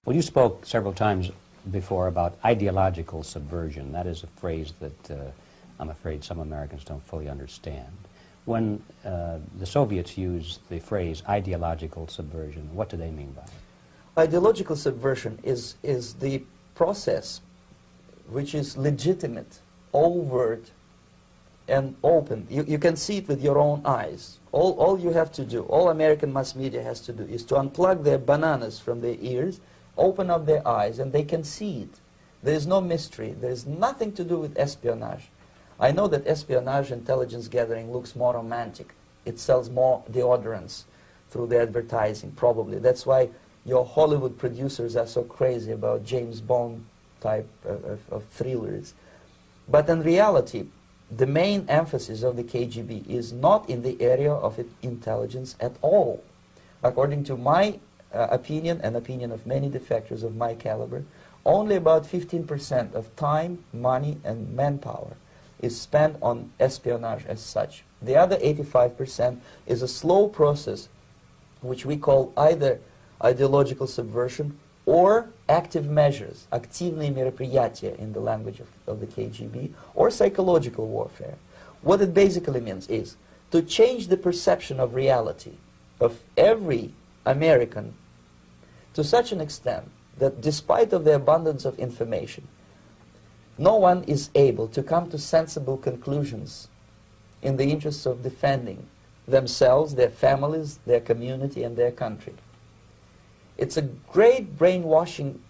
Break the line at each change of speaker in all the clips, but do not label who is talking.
Well, you spoke several times before about ideological subversion. That is a phrase that I'm afraid some Americans don't fully understand. When the Soviets use the phrase ideological subversion, what do they mean by it?
Ideological subversion is the process which is legitimate, overt, and open. You can see it with your own eyes. All you have to do, all American mass media has to do, is to unplug their bananas from their ears, open up their eyes, and they can see it. There is no mystery. There is nothing to do with espionage. I know that espionage intelligence gathering looks more romantic. It sells more deodorants through the advertising, probably. That's why your Hollywood producers are so crazy about James Bond type of thrillers. But in reality, the main emphasis of the KGB is not in the area of intelligence at all. According to my opinion and opinion of many defectors of my caliber, only about 15% of time, money, and manpower is spent on espionage as such. The other 85% is a slow process which we call either ideological subversion or active measures, активные мероприятия in the language of the KGB, or psychological warfare. What it basically means is to change the perception of reality of every American to such an extent that despite of the abundance of information, no one is able to come to sensible conclusions in the interests of defending themselves, their families, their community, and their country. It's a great brainwashing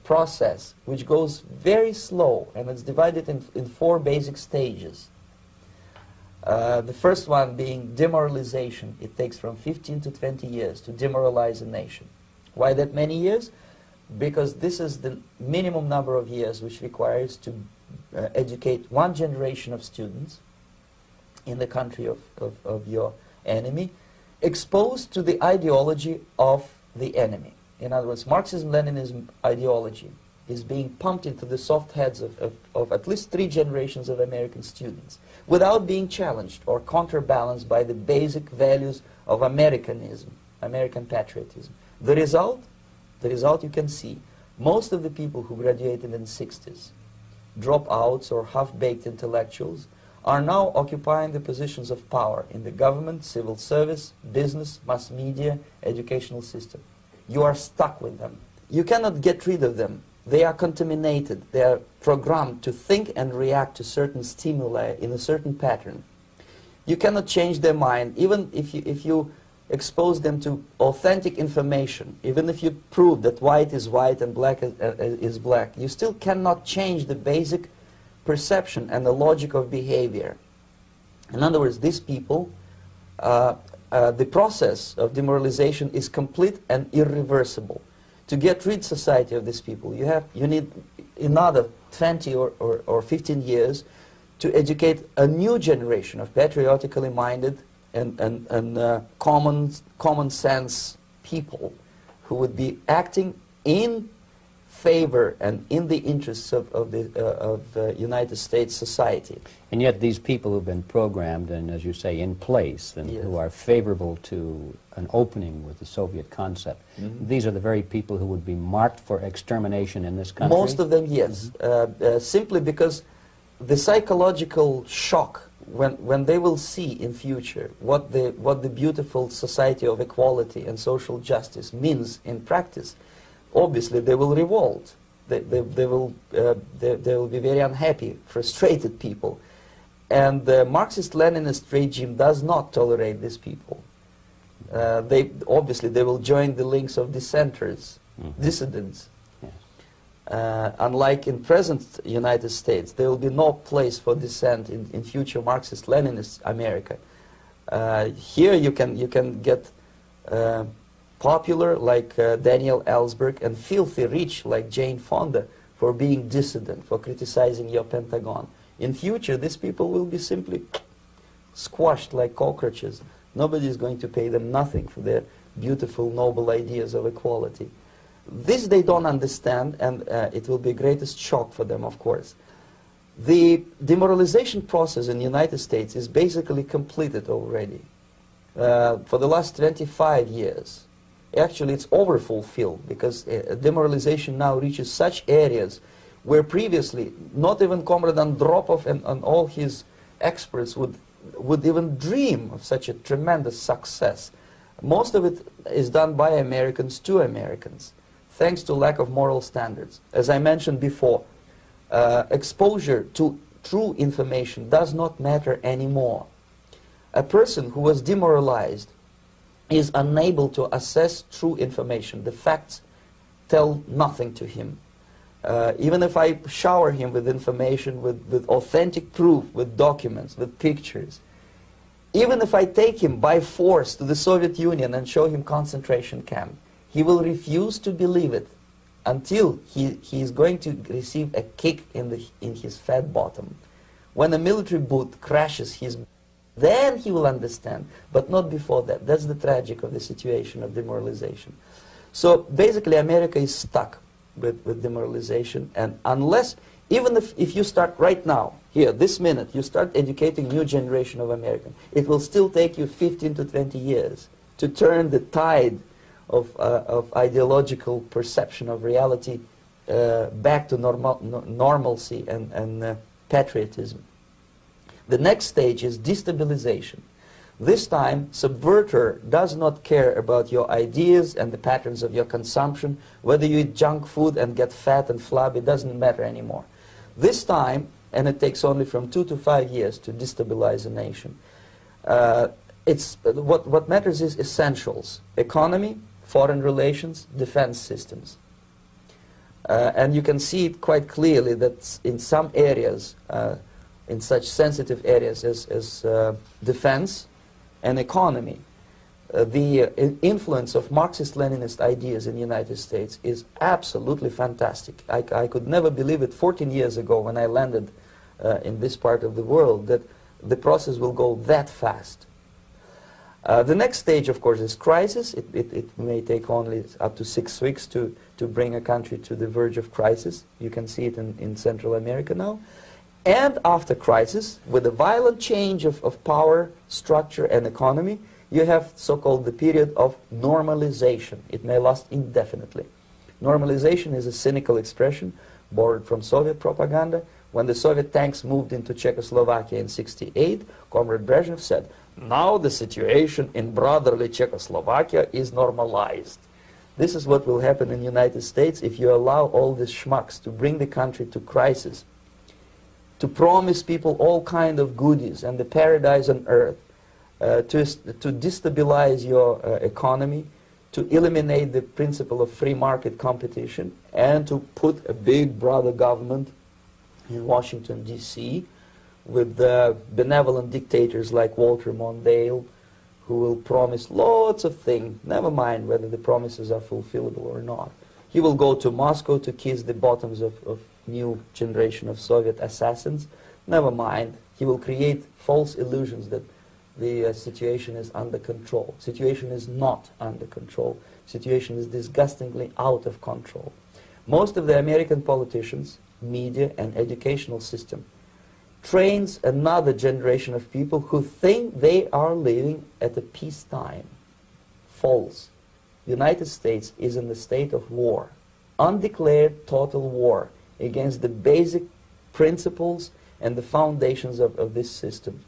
process which goes very slow, and it's divided in 4 basic stages. The first one being demoralization. It takes from 15 to 20 years to demoralize a nation. Why that many years? Because this is the minimum number of years which requires to educate one generation of students in the country of your enemy, exposed to the ideology of the enemy. In other words, Marxism-Leninism ideology is being pumped into the soft heads of at least 3 generations of American students without being challenged or counterbalanced by the basic values of Americanism, American patriotism. The result you can see. Most of the people who graduated in the 60s, dropouts or half-baked intellectuals, are now occupying the positions of power in the government, civil service, business, mass media, educational system. You are stuck with them. You cannot get rid of them. They are contaminated. They are programmed to think and react to certain stimuli in a certain pattern. You cannot change their mind, even if you expose them to authentic information, even if you prove that white is white and black is black. You still cannot change the basic perception and the logic of behavior. In other words, these people, the process of demoralization is complete and irreversible. To get rid society of these people, you need another 20 or 15 years to educate a new generation of patriotically minded and common sense people who would be acting in favor and in the interests of the United States society.
And yet these people who've been programmed and, as you say, in place, and
Yes.
who are favorable to an opening with the Soviet concept, these are the very people who would be marked for extermination in this country?
Most of them, yes. Simply because the psychological shock when they will see in future what the beautiful society of equality and social justice means in practice, obviously they will revolt. They will be very unhappy, frustrated people. And the Marxist-Leninist regime does not tolerate these people. Obviously they will join the links of dissenters, dissidents. Unlike in present United States, there will be no place for dissent in future Marxist-Leninist America. Here you can get popular like Daniel Ellsberg and filthy rich like Jane Fonda for being dissident, for criticizing your Pentagon. In future, these people will be simply squashed like cockroaches. Nobody is going to pay them nothing for their beautiful, noble ideas of equality. This they don't understand, and it will be greatest shock for them, of course. The demoralization process in the United States is basically completed already. For the last 25 years, Actually, it's overfulfilled, because demoralization now reaches such areas where previously not even Comrade Andropov and all his experts would even dream of such a tremendous success. Most of it is done by Americans to Americans, thanks to lack of moral standards. As I mentioned before, exposure to true information does not matter anymore. A person who was demoralized is unable to assess true information. The facts tell nothing to him. Even if I shower him with information, with authentic proof, with documents, with pictures, even if I take him by force to the Soviet Union and show him concentration camp, he will refuse to believe it until he is going to receive a kick in his fat bottom. When a military boot crashes his, then he will understand, but not before that. That's the tragic of the situation of demoralization. So basically America is stuck with demoralization, and unless, even if you start right now, here, this minute, you start educating new generation of Americans, it will still take you 15 to 20 years to turn the tide of ideological perception of reality back to normalcy and patriotism. The next stage is destabilization. This time, subverter does not care about your ideas and the patterns of your consumption. Whether you eat junk food and get fat and flabby, it doesn't matter anymore. This time, and it takes only from 2 to 5 years to destabilize a nation, what matters is essentials: economy, foreign relations, defense systems. And you can see it quite clearly that in some areas, in such sensitive areas as defense and economy, the influence of Marxist-Leninist ideas in the United States is absolutely fantastic. I could never believe it 14 years ago when I landed in this part of the world, that the process will go that fast. The next stage, of course, is crisis. It may take only up to 6 weeks to bring a country to the verge of crisis. You can see it in Central America now. And after crisis, with a violent change of power, structure, and economy, you have so-called the period of normalization. It may last indefinitely. Normalization is a cynical expression borrowed from Soviet propaganda. When the Soviet tanks moved into Czechoslovakia in '68, Comrade Brezhnev said, "Now the situation in brotherly Czechoslovakia is normalized." This is what will happen in the United States if you allow all these schmucks to bring the country to crisis, to promise people all kind of goodies and the paradise on earth, to destabilize your economy, to eliminate the principle of free market competition, and to put a big brother government in Washington, D.C., with benevolent dictators like Walter Mondale, who will promise lots of things, never mind whether the promises are fulfillable or not. He will go to Moscow to kiss the bottoms of new generation of Soviet assassins. Never mind. He will create false illusions that the situation is under control. Situation is not under control. Situation is disgustingly out of control. Most of the American politicians, media, and educational system trains another generation of people who think they are living at a peacetime. False. United States is in the state of war. Undeclared total war against the basic principles and the foundations of this system.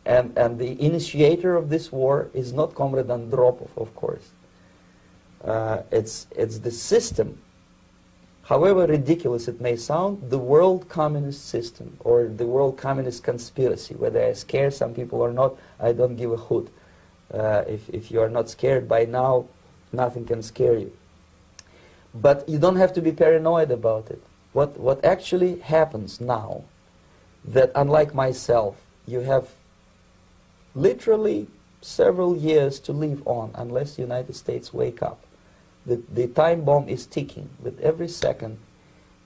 And the initiator of this war is not Comrade Andropov, of course. It's the system. However ridiculous it may sound, the world communist system or the world communist conspiracy, whether I scare some people or not, I don't give a hoot. If you are not scared by now, nothing can scare you. But you don't have to be paranoid about it. What actually happens now, that unlike myself, you have literally several years to live on unless the United States wake up. The time bomb is ticking. With every second,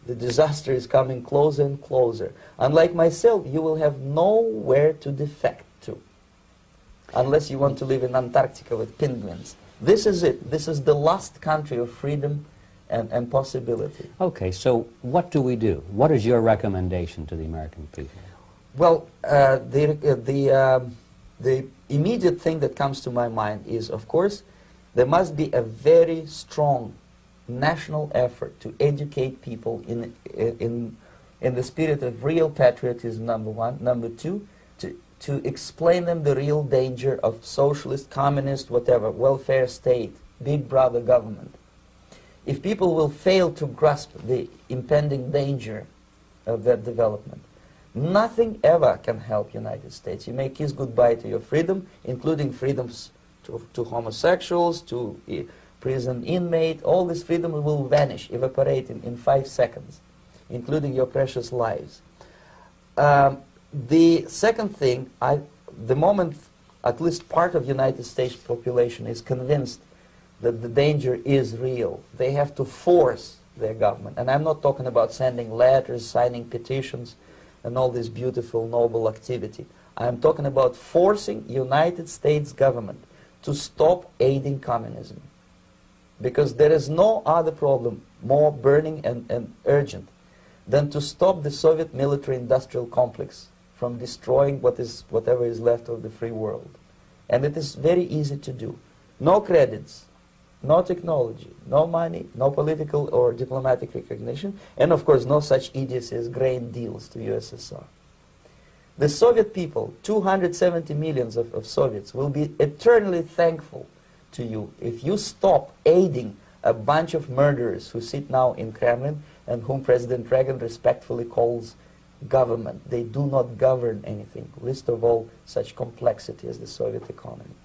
the disaster is coming closer and closer. Unlike myself, you will have nowhere to defect to, unless you want to live in Antarctica with penguins. This is it. This is the last country of freedom and possibility.
Okay, so what do we do? What is your recommendation to the American people?
Well, the immediate thing that comes to my mind is, of course, There must be a very strong national effort to educate people in the spirit of real patriotism, number one. Number two, to explain them the real danger of socialist, communist, whatever, welfare state, big brother government. If people will fail to grasp the impending danger of that development, nothing ever can help United States. You may kiss goodbye to your freedom, including freedoms to homosexuals, to prison inmate. All this freedom will vanish, evaporate in 5 seconds, including your precious lives. The second thing, the moment at least part of United States population is convinced that the danger is real, they have to force their government. And I'm not talking about sending letters, signing petitions, and all this beautiful, noble activity. I'm talking about forcing United States government to stop aiding communism. Because there is no other problem more burning and urgent than to stop the Soviet military-industrial complex from destroying whatever is left of the free world. And it is very easy to do. No credits, no technology, no money, no political or diplomatic recognition, and of course no such idiocy as grain deals to USSR. The Soviet people, 270 millions of Soviets, will be eternally thankful to you if you stop aiding a bunch of murderers who sit now in Kremlin and whom President Reagan respectfully calls government. They do not govern anything, least of all such complexity as the Soviet economy.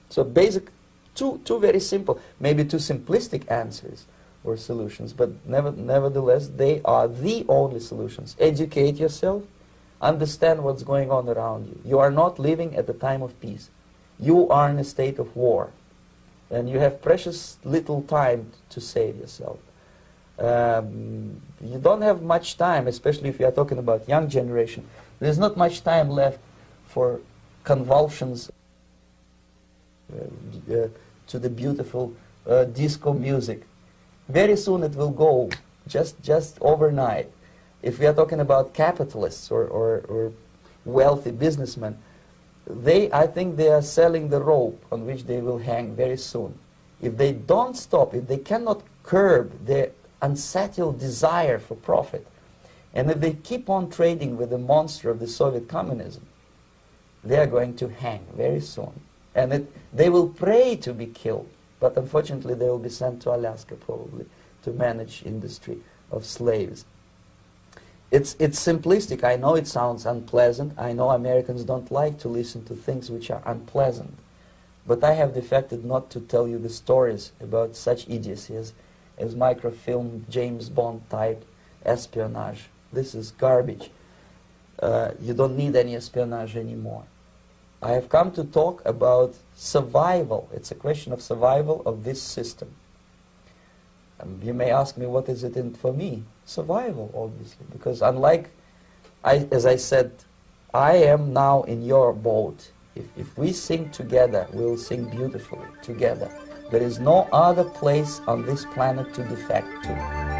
So basic, two very simple, maybe too simplistic answers or solutions, but nevertheless they are the only solutions. Educate yourself, understand what's going on around you. You are not living at the time of peace. You are in a state of war, and you have precious little time to save yourself. You don't have much time, especially if you are talking about young generation. There's not much time left for convulsions to the beautiful disco music. Very soon it will go, just overnight. If we are talking about capitalists or wealthy businessmen, I think they are selling the rope on which they will hang very soon. If they don't stop, if they cannot curb their unsettled desire for profit, and if they keep on trading with the monster of the Soviet communism, they are going to hang very soon. And they will pray to be killed, but unfortunately they will be sent to Alaska probably to manage industry of slaves. It's simplistic. I know it sounds unpleasant. I know Americans don't like to listen to things which are unpleasant. But I have defected not to tell you the stories about such idiocy as microfilm, James Bond type espionage. This is garbage. You don't need any espionage anymore. I have come to talk about survival. It's a question of survival of this system. You may ask me, what is it in for me? Survival, obviously, because unlike, as I said, I am now in your boat. If we sing together, we'll sing beautifully together. There is no other place on this planet to defect to.